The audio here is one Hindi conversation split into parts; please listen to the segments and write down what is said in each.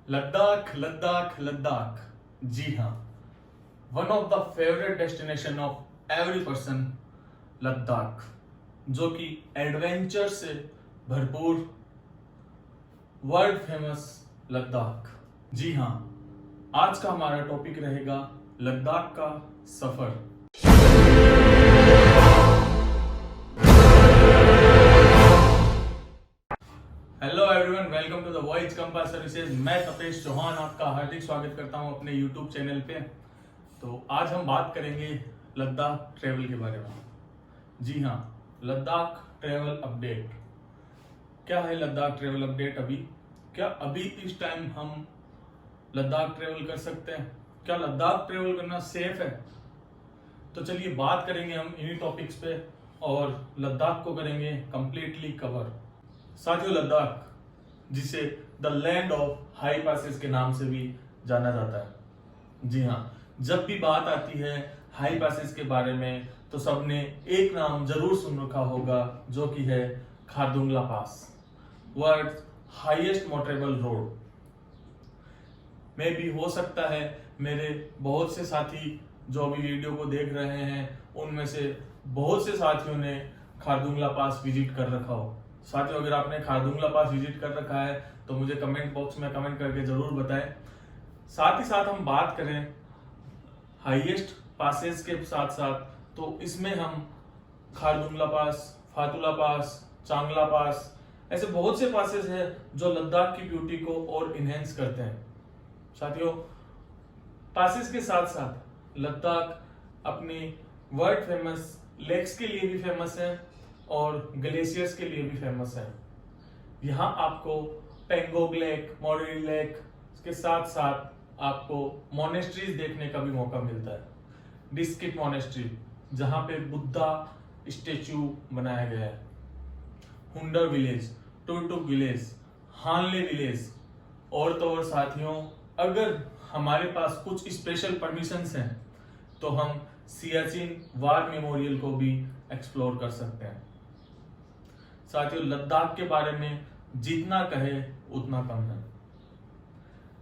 लद्दाख लद्दाख लद्दाख, जी हाँ, one of the favourite destination of every person Ladakh, जो कि एडवेंचर से भरपूर वर्ल्ड फेमस लद्दाख। जी हाँ, आज का हमारा टॉपिक रहेगा लद्दाख का सफर। Hello everyone, welcome to the voice compass services. मैं तपेश चौहान आपका हार्दिक स्वागत करता हूं अपने यूट्यूब चैनल पे। तो आज हम बात करेंगे लद्दाख ट्रेवल के बारे में। जी हाँ, लद्दाख ट्रेवल अपडेट। क्या है लद्दाख ट्रेवल अपडेट? क्या अभी इस टाइम हम लद्दाख ट्रेवल कर सकते हैं? क्या लद्दाख ट्रेवल करना सेफ है? तो चलिए बात करेंगे हम इन्हीं टॉपिक्स पे और लद्दाख को करेंगे कंप्लीटली कवर। साथियों, लद्दाख, जिसे the land of high passes के नाम से भी जाना जाता है। जी हाँ, जब भी बात आती है हाई पासेस के बारे में तो सबने एक नाम जरूर सुन रखा होगा, जो कि है खारदुंगला पास, वर्ल्ड हाईएस्ट मोटरेबल रोड। में भी हो सकता है मेरे बहुत से साथी जो अभी वीडियो को देख रहे हैं उनमें से बहुत से साथियों ने खारदुंगला पास विजिट कर रखा हो। साथियों, अगर आपने खारदुंगला पास विजिट कर रखा है तो मुझे कमेंट बॉक्स में कमेंट करके जरूर बताएं। साथ ही साथ हम बात करें हाईएस्ट पासेस के साथ साथ, तो इसमें हम खारदुंगला पास, फातुला पास, चांगला पास, ऐसे बहुत से पासेस हैं जो लद्दाख की ब्यूटी को और इनहेंस करते हैं। साथियों, पासेस के साथ साथ लद्दाख अपनी वर्ल्ड फेमस लेक्स के लिए भी फेमस है और ग्लेशियर्स के लिए भी फेमस है। यहाँ आपको पेंगोंग लेक, मोरेरी लेक के साथ साथ आपको मोनेस्ट्रीज देखने का भी मौका मिलता है। डिस्किट मोनेस्ट्री, जहाँ पे बुद्धा स्टेच्यू बनाया गया है, हुंडर विलेज, टुरटुक विलेज, हानले विलेज, और तो और साथियों, अगर हमारे पास कुछ स्पेशल परमिशंस हैं तो हम सियाचिन वार मेमोरियल को भी एक्सप्लोर कर सकते हैं। साथियों, लद्दाख के बारे में जितना कहे उतना कम है।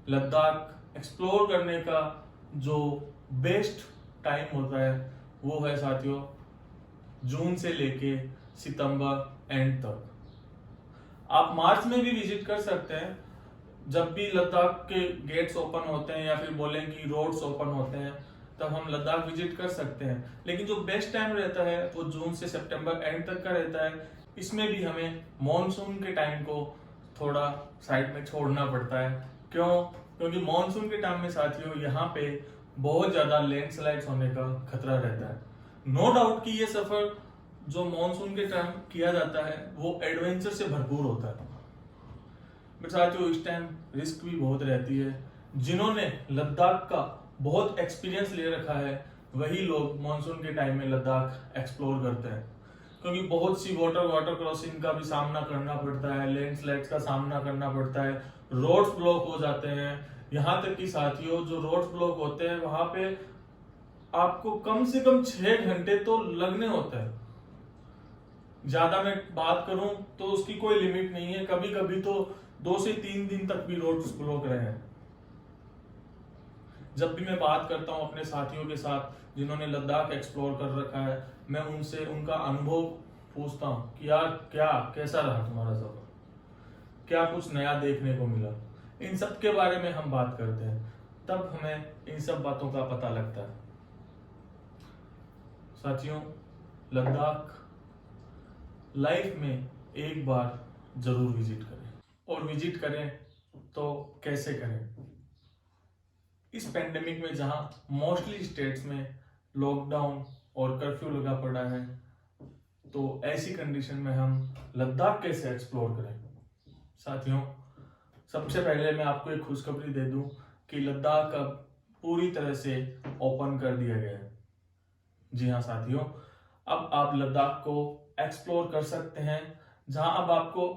लद्दाख एक्सप्लोर करने का जो बेस्ट टाइम होता है वो है साथियों जून से लेके सितंबर एंड तक। आप मार्च में भी विजिट कर सकते हैं, जब भी लद्दाख के गेट्स ओपन होते हैं या फिर बोलें कि रोड्स ओपन होते हैं तब हम लद्दाख विजिट कर सकते हैं। लेकिन जो बेस्ट टाइम रहता है वो जून से सितंबर एंड तक का रहता है। इसमें भी हमें मॉनसून के टाइम को थोड़ा साइड में छोड़ना पड़ता है। क्यों? क्योंकि मॉनसून के टाइम में साथियों यहाँ पे बहुत ज्यादा लैंडस्लाइड्स होने का खतरा रहता है। नो डाउट कि ये सफर जो मॉनसून के टाइम किया जाता है वो एडवेंचर से भरपूर होता है, बट साथियों इस टाइम रिस्क भी बहुत रहती है। जिन्होंने लद्दाख का बहुत एक्सपीरियंस ले रखा है वही लोग मॉनसून के टाइम में लद्दाख एक्सप्लोर करते हैं, क्योंकि बहुत सी वाटर क्रॉसिंग का भी सामना करना पड़ता है, लैंडस्लाइड्स का सामना करना पड़ता है, रोड्स ब्लॉक हो जाते हैं। यहाँ तक कि साथियों, जो रोड्स ब्लॉक होते हैं वहां पे आपको कम से कम 6 घंटे तो लगने होते हैं। ज्यादा मैं बात करूं तो उसकी कोई लिमिट नहीं है, कभी कभी तो 2 से 3 दिन तक भी रोड्स ब्लॉक रहे हैं। जब भी मैं बात करता हूं अपने साथियों के साथ जिन्होंने लद्दाख एक्सप्लोर कर रखा है, मैं उनसे उनका अनुभव पूछता हूं कि यार कैसा रहा तुम्हारा सफर, क्या कुछ नया देखने को मिला। इन सब के बारे में हम बात करते हैं, तब हमें इन सब बातों का पता लगता है। साथियों, लद्दाख लाइफ में एक बार जरूर विजिट करें, और विजिट करें तो कैसे करें? इस पेंडेमिक में जहां मोस्टली स्टेट्स में लॉकडाउन और कर्फ्यू लगा पड़ा है, तो ऐसी कंडीशन में हम लद्दाख कैसे एक्सप्लोर करें? साथियों, सबसे पहले मैं आपको एक खुशखबरी दे दूं कि लद्दाख अब पूरी तरह से ओपन कर दिया गया है। जी हाँ साथियों, अब आप लद्दाख को एक्सप्लोर कर सकते हैं, जहां अब आपको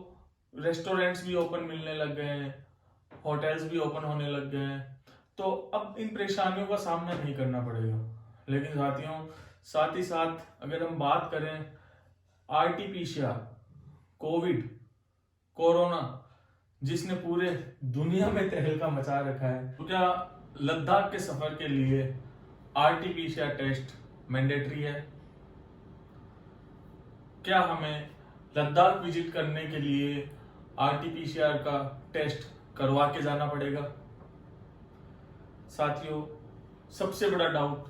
रेस्टोरेंट्स भी ओपन मिलने लग गए हैं, होटल्स भी ओपन होने लग गए हैं, तो अब इन परेशानियों का सामना नहीं करना पड़ेगा। लेकिन साथियों, साथ ही साथ अगर हम बात करें आरटीपीसीआर, कोविड, कोरोना, जिसने पूरे दुनिया में तहलका मचा रखा है, तो क्या लद्दाख के सफर के लिए आरटीपीसीआर टेस्ट मैंडेटरी है? क्या हमें लद्दाख विजिट करने के लिए आरटीपीसीआर का टेस्ट करवा के जाना पड़ेगा? साथियों, सबसे बड़ा डाउट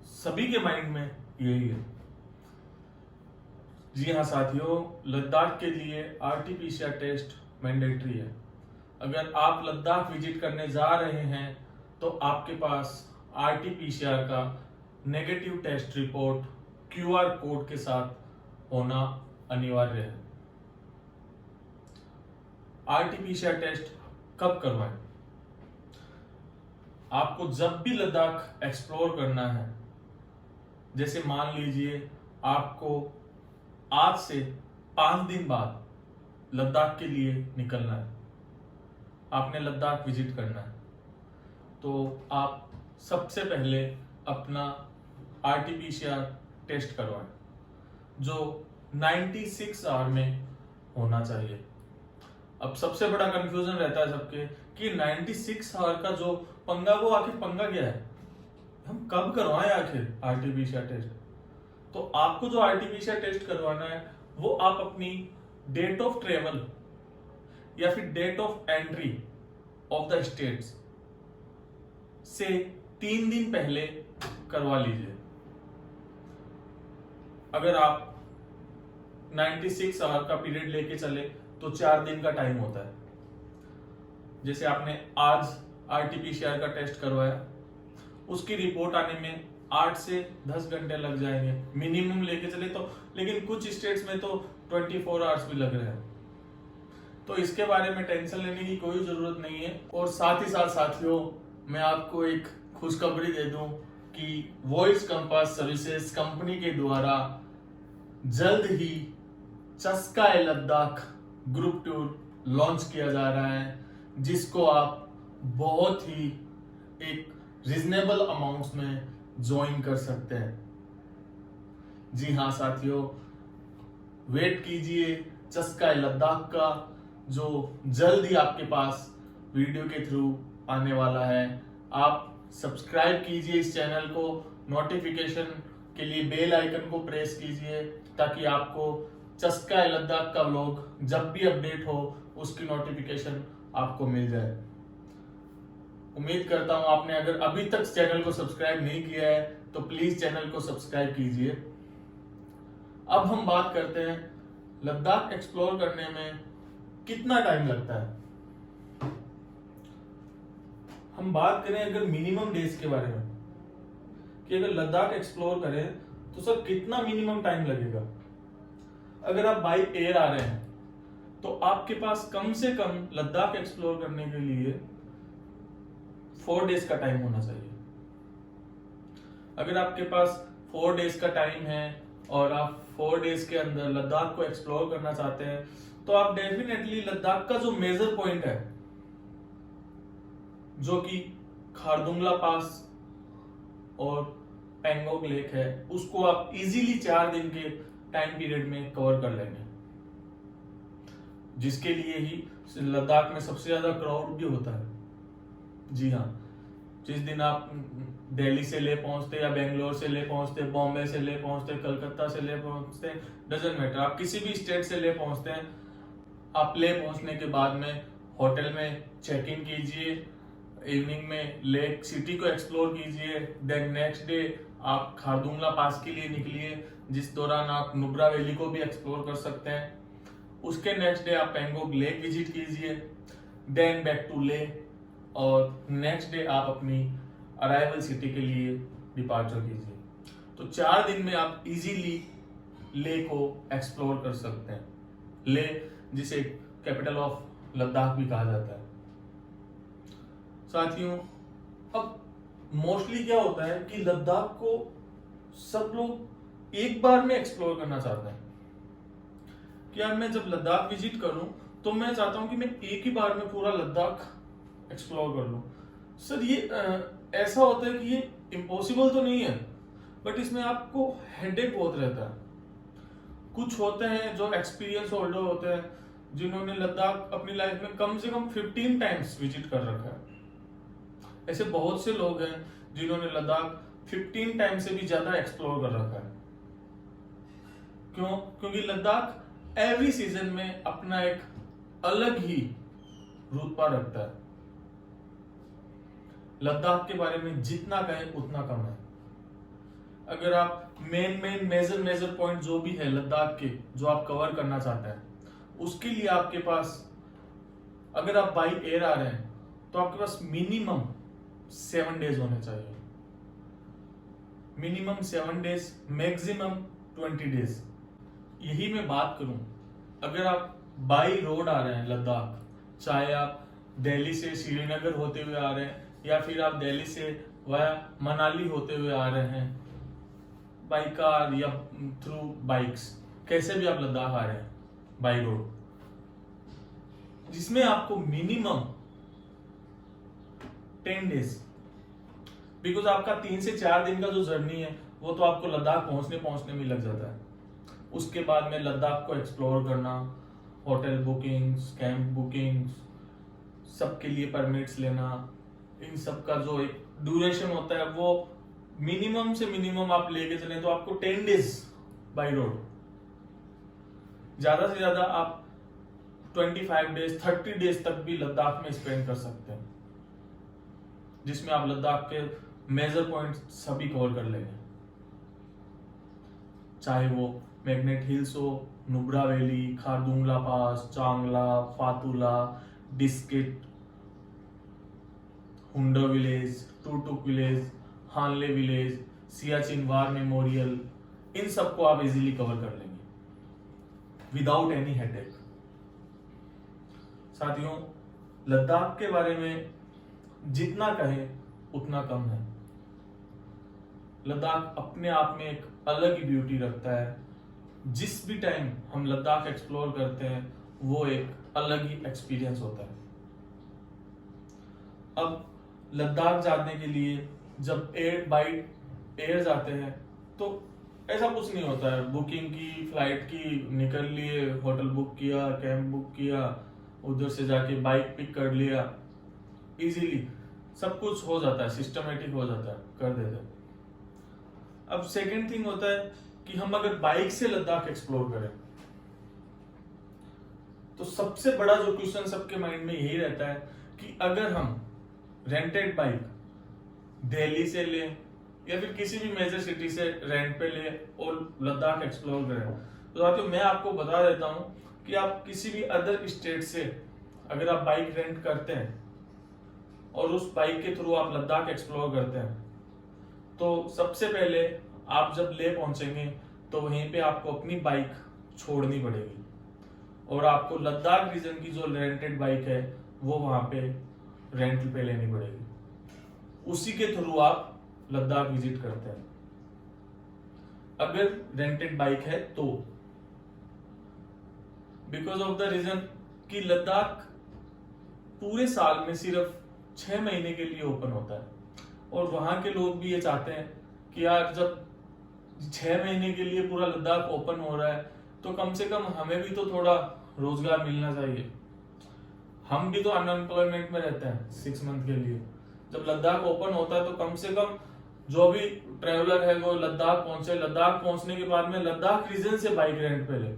सभी के माइंड में यही है। जी हाँ साथियों, लद्दाख के लिए आरटीपीसीआर टेस्ट मैंडेटरी है। अगर आप लद्दाख विजिट करने जा रहे हैं तो आपके पास आरटीपीसीआर का negative test report QR code के साथ होना अनिवार्य है। आरटीपीसीआर टेस्ट कब करवाएं? आपको जब भी लद्दाख एक्सप्लोर करना है, जैसे मान लीजिए आपको आज से 5 दिन बाद लद्दाख के लिए निकलना है, आपने लद्दाख विजिट करना है, तो आप सबसे पहले अपना आरटीपीसीआर टेस्ट करवाएं, जो 96 आवर में होना चाहिए। अब सबसे बड़ा कंफ्यूजन रहता है सबके कि 96 आवर का जो पंगा, वो आखिर पंगा क्या है, हम कब करवाएं आखिर आरटीपीसीआर टेस्ट? तो आपको जो आरटीपीसीआर टेस्ट करवाना है वो आप अपनी डेट ऑफ ट्रेवल या फिर date of entry of the states से 3 दिन पहले करवा लीजिए। अगर आप 96 आवर का पीरियड लेके चले तो 4 दिन का टाइम होता है। जैसे आपने आज आरटीपीसीआर का टेस्ट करवाया, उसकी रिपोर्ट आने में 8 से 10 घंटे लग जाएंगे मिनिमम लेके चले तो, लेकिन कुछ स्टेट्स में तो 24 आवर्स भी लग रहे हैं। तो इसके बारे में टेंशन लेने की कोई जरूरत नहीं है। और साथ ही साथ साथियों, मैं आपको एक खुशखबरी दे दूं कि वॉइस कंपास सर्विसेज कंपनी के द्वारा जल्द ही चस्का ए लद्दाख ग्रुप टूर लॉन्च किया जा रहा है, जिसको आप बहुत ही एक रिजनेबल अमाउंट्स में ज्वाइन कर सकते हैं। जी हाँ साथियों, वेट कीजिए चस्का ए लद्दाख का, जो जल्द ही आपके पास वीडियो के थ्रू आने वाला है। आप सब्सक्राइब कीजिए इस चैनल को, नोटिफिकेशन के लिए बेल आइकन को प्रेस कीजिए ताकि आपको चस्का ए लद्दाख का व्लॉग जब भी अपडेट हो उसकी नोटिफिकेशन आपको मिल जाए। उम्मीद करता हूं आपने अगर अभी तक चैनल को सब्सक्राइब नहीं किया है तो प्लीज चैनल को सब्सक्राइब कीजिए। अब हम बात करते हैं लद्दाख एक्सप्लोर करने में कितना टाइम लगता है। हम बात करें अगर मिनिमम डेज के बारे में कि अगर लद्दाख एक्सप्लोर करें तो सर कितना मिनिमम टाइम लगेगा। अगर आप बाई एयर आ रहे हैं तो आपके पास कम से कम लद्दाख एक्सप्लोर करने के लिए 4 डेज का टाइम होना चाहिए। अगर आपके पास 4 डेज का टाइम है और आप 4 डेज के अंदर लद्दाख को एक्सप्लोर करना चाहते हैं तो आप डेफिनेटली लद्दाख का जो मेजर पॉइंट है, जो कि खारदुंगला पास और पेंगोंग लेक है, उसको आप इजीली 4 दिन के टाइम पीरियड में कवर कर लेंगे, जिसके लिए ही लद्दाख में सबसे ज्यादा क्राउड भी होता है। जी हाँ, जिस दिन आप दिल्ली से ले पहुंचते या बेंगलोर से ले पहुंचते, बॉम्बे से ले पहुंचते, कलकत्ता से ले पहुंचते, डजंट मैटर, आप किसी भी स्टेट से ले पहुंचते हैं, आप ले पहुंचने के बाद में होटल में चेक इन कीजिए, इवनिंग में लेक सिटी को एक्सप्लोर कीजिए, देन नेक्स्ट डे आप खारदुंगला पास के लिए निकलिए, जिस दौरान आप नुब्रा वैली को भी एक्सप्लोर कर सकते हैं। उसके नेक्स्ट डे आप पेंगोंग लेक विजिट कीजिए, देन बैक टू ले, और नेक्स्ट डे आप अपनी अराइवल सिटी के लिए डिपार्चर कीजिए। तो 4 दिन में आप इजीली ले को एक्सप्लोर कर सकते हैं। ले, जिसे कैपिटल ऑफ लद्दाख भी कहा जाता है। साथियों, अब मोस्टली क्या होता है कि लद्दाख को सब लोग एक बार में एक्सप्लोर करना चाहते हैं कि यार मैं जब लद्दाख विजिट करूं तो मैं चाहता हूं कि मैं एक ही बार में पूरा लद्दाख एक्सप्लोर कर लूं। सर ये ऐसा होता है कि ये इम्पॉसिबल तो नहीं है, बट इसमें आपको हेडेक बहुत रहता है। कुछ होते हैं जो एक्सपीरियंस होल्डर होते हैं जिन्होंने लद्दाख अपनी लाइफ में कम से कम 15 टाइम्स विजिट कर रखा है। ऐसे बहुत से लोग हैं जिन्होंने लद्दाख 15 टाइम से भी ज्यादा एक्सप्लोर कर रखा है। क्यों? क्योंकि लद्दाख एवरी सीजन में अपना एक अलग ही रुतबा रखता है। लद्दाख के बारे में जितना कहें उतना कम है। अगर आप मेजर पॉइंट जो भी है लद्दाख के, जो आप कवर करना चाहते हैं, उसके लिए आपके पास, अगर आप बाई एयर आ रहे हैं तो आपके पास मिनिमम 7 डेज होने चाहिए। Minimum 7 days, maximum 20 days. यही मैं बात करूं, अगर आप बाई रोड आ रहे हैं लद्दाख, चाहे आप दिल्ली से श्रीनगर होते हुए आ रहे हैं या फिर आप दिल्ली से वाया मनाली होते हुए आ रहे हैं बाई कार या थ्रू बाइक्स, कैसे भी आप लद्दाख आ रहे हैं बाई रोड, जिसमें आपको मिनिमम 10 डेज, बिकॉज आपका 3 से 4 दिन का जो जर्नी है वो तो आपको लद्दाख पहुंचने में लग जाता है। उसके बाद में लद्दाख को एक्सप्लोर करना, होटल बुकिंग्स, कैंप बुकिंग्स, सबके लिए परमिट्स लेना, इन सब का जो एक ड्यूरेशन होता है वो मिनिमम से मिनिमम आप लेके चलें तो आपको 10 डेज बाई रोड, ज्यादा से ज्यादा आप 25 डेज 30 डेज तक भी लद्दाख में स्पेंड कर सकते हैं, जिसमें आप लद्दाख के मेजर पॉइंट सभी कवर कर लेंगे। चाहे वो मैग्नेट हिल्स हो, नुब्रा वैली, खारदुंगला पास, चांगला, फातुला, डिस्किट, हुंडा विलेज, टूटुक विलेज, हानले विलेज, सियाचिन वार मेमोरियल, इन सबको आप इजीली कवर कर लेंगे विदाउट एनी हेडेक। साथियों, लद्दाख के बारे में जितना कहें उतना कम है। लद्दाख अपने आप में एक अलग ही ब्यूटी रखता है। जिस भी टाइम हम लद्दाख एक्सप्लोर करते हैं वो एक अलग ही एक्सपीरियंस होता है। अब लद्दाख जाने के लिए जब बाई एयर जाते हैं तो ऐसा कुछ नहीं होता है, बुकिंग की, फ्लाइट की, निकल लिए, होटल बुक किया, कैंप बुक किया, उधर से जाके बाइक पिक कर लिया, इजीली सब कुछ हो जाता है, सिस्टमेटिक हो जाता है, कर देते हैं। अब सेकेंड थिंग होता है कि हम अगर बाइक से लद्दाख एक्सप्लोर करें तो सबसे बड़ा जो क्वेश्चन सबके माइंड में यही रहता है कि अगर हम रेंटेड बाइक दिल्ली से लें या फिर किसी भी मेजर सिटी से रेंट पे ले और लद्दाख एक्सप्लोर करें, तो साथियों मैं आपको बता देता हूं कि आप किसी भी अदर स्टेट से अगर आप बाइक रेंट करते हैं और उस बाइक के थ्रू आप लद्दाख एक्सप्लोर करते हैं, तो सबसे पहले आप जब ले पहुंचेंगे तो वहीं पे आपको अपनी बाइक छोड़नी पड़ेगी और आपको लद्दाख रीजन की जो रेंटेड बाइक है वो वहां पे रेंट पे लेनी पड़ेगी। उसी के थ्रू आप लद्दाख विजिट करते हैं अगर रेंटेड बाइक है तो, बिकॉज ऑफ द रीजन कि लद्दाख पूरे साल में सिर्फ 6 महीने के लिए ओपन होता है और वहां के लोग भी ये चाहते हैं कि यार जब 6 महीने के लिए पूरा लद्दाख ओपन हो रहा है तो कम से कम हमें भी तो थोड़ा रोजगार मिलना चाहिए। हम भी तो अनएम्प्लॉयमेंट में रहते हैं 6 मंथ के लिए। जब लद्दाख ओपन होता है तो कम से कम जो भी ट्रेवलर है वो लद्दाख पहुंचे, लद्दाख पहुंचने के बाद में लद्दाख रीजन से बाइक रेंट पे ले,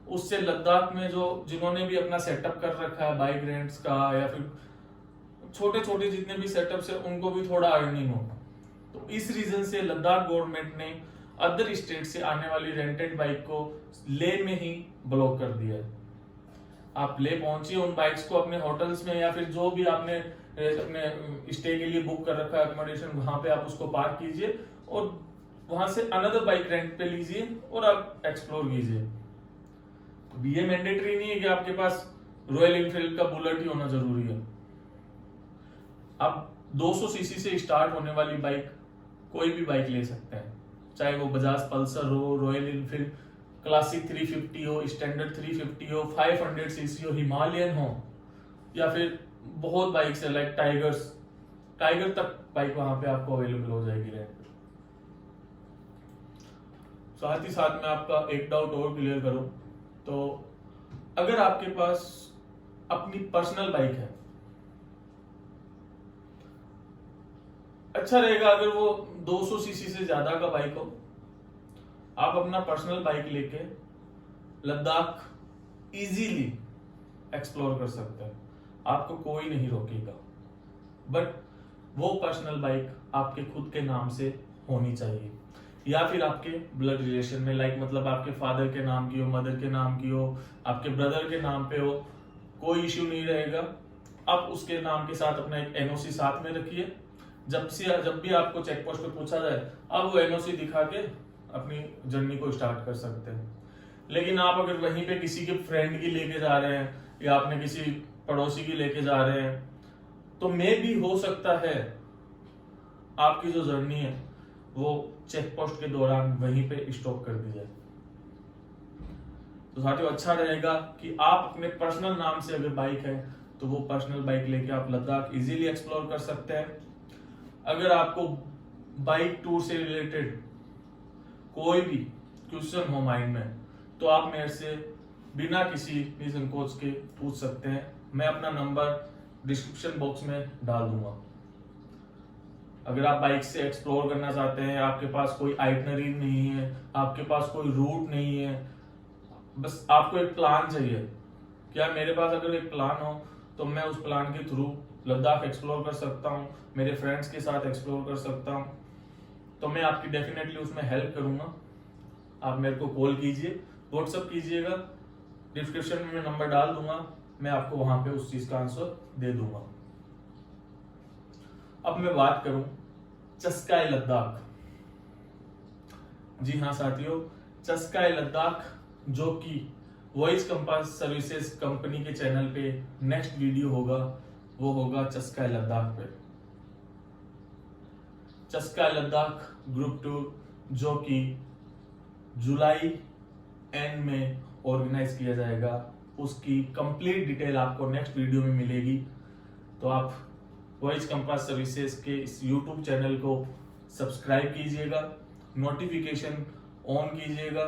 उससे लद्दाख में जो जिन्होंने भी अपना सेटअप कर रखा है बाइक रेंट्स का या फिर छोटे छोटे जितने भी सेटअप्स है उनको भी थोड़ा अर्निंग हो। तो इस रीजन से लद्दाख गवर्नमेंट ने अदर स्टेट से आने वाली रेंटेड बाइक को ले में ही ब्लॉक कर दिया है। आप ले पहुंचिए उन बाइक्स को अपने होटल्स में या फिर जो भी आपने अपने स्टे के लिए बुक कर रखा है अकोमोडेशन, वहां पे आप उसको पार्क कीजिए और वहां से अनदर बाइक रेंट पे लीजिए और आप एक्सप्लोर कीजिए। ये मैंडेटरी नहीं है कि आपके पास रॉयल एनफील्ड का बुलेट ही होना जरूरी है। आप 200 सीसी से स्टार्ट होने वाली बाइक कोई भी बाइक ले सकते हैं, चाहे वो बजाज पल्सर हो, रॉयल एनफील्ड क्लासिक 350 हो, स्टैंडर्ड 350 हो, 500 सीसी हो, हिमालयन हो या फिर बहुत बाइक है लाइक टाइगर तक बाइक वहां पे आपको अवेलेबल हो जाएगी रेंट पे। साथ ही साथ में आपका एक डाउट और क्लियर करूं तो अगर आपके पास अपनी पर्सनल बाइक है, अच्छा रहेगा अगर वो 200 सीसी से ज्यादा का बाइक हो। आप अपना पर्सनल बाइक लेके लद्दाख इजीली एक्सप्लोर कर सकते हैं, आपको कोई नहीं रोकेगा। बट वो पर्सनल बाइक आपके खुद के नाम से होनी चाहिए, या फिर आपके ब्लड रिलेशन में, लाइक मतलब आपके फादर के नाम की हो, मदर के नाम की हो, आपके ब्रदर के नाम पे हो, कोई इश्यू नहीं रहेगा। आप उसके नाम के साथ अपना एक एनओसी साथ में रखिए। जब भी आपको चेक पोस्ट पे पूछा जाए, आप वो एनओसी दिखा के अपनी जर्नी को स्टार्ट कर सकते हैं। लेकिन आप अगर वहीं पे किसी के फ्रेंड की लेके जा रहे हैं या आपने किसी पड़ोसी की लेके जा रहे हैं, तो मे भी हो सकता है आपकी जो जर्नी है वो चेक पोस्ट के दौरान वहीं पे स्टॉप कर दी जाए। तो साथियों, अच्छा रहेगा कि आप अपने पर्सनल नाम से अगर बाइक है तो वो पर्सनल बाइक लेके आप लद्दाख इजीली एक्सप्लोर कर सकते हैं। अगर आपको बाइक टूर से रिलेटेड कोई भी क्वेश्चन हो माइंड में, तो आप मेरे से बिना किसी निसंकोच के पूछ सकते हैं। मैं अपना नंबर डिस्क्रिप्शन बॉक्स में डाल दूंगा। अगर आप बाइक से एक्सप्लोर करना चाहते हैं, आपके पास कोई आइटनरी नहीं है, आपके पास कोई रूट नहीं है, बस आपको एक प्लान चाहिए, क्या मेरे पास अगर एक प्लान हो तो मैं उस प्लान के थ्रू लद्दाख एक्सप्लोर कर सकता हूँ, मेरे फ्रेंड्स के साथ एक्सप्लोर कर सकता हूँ, तो मैं आपकी डेफिनेटली उसमें हेल्प करूंगा। आप मेरे को कॉल कीजिए, व्हाट्सअप कीजिएगा, डिस्क्रिप्शन में मैं नंबर डाल दूंगा, मैं आपको वहां पे उस चीज का आंसर दे दूंगा। अब मैं बात करूं चस्काए लद्दाख। जी हाँ साथियों, चस्काए लद्दाख, जो कि वॉइस कंपास सर्विसेज कंपनी के चैनल पे नेक्स्ट वीडियो होगा, वो होगा चस्काए लद्दाख पे। चस्काए लद्दाख ग्रुप टूर, जो कि जुलाई एंड में ऑर्गेनाइज किया जाएगा, उसकी कंप्लीट डिटेल आपको नेक्स्ट वीडियो में मिलेगी। तो आप वॉइस कंपास सर्विसेज के इस यूट्यूब चैनल को सब्सक्राइब कीजिएगा, नोटिफिकेशन ऑन कीजिएगा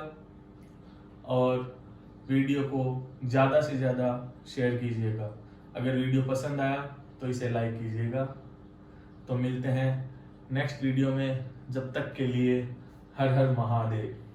और वीडियो को ज़्यादा से ज़्यादा शेयर कीजिएगा। अगर वीडियो पसंद आया तो इसे लाइक कीजिएगा। तो मिलते हैं नेक्स्ट वीडियो में, जब तक के लिए हर हर महादेव।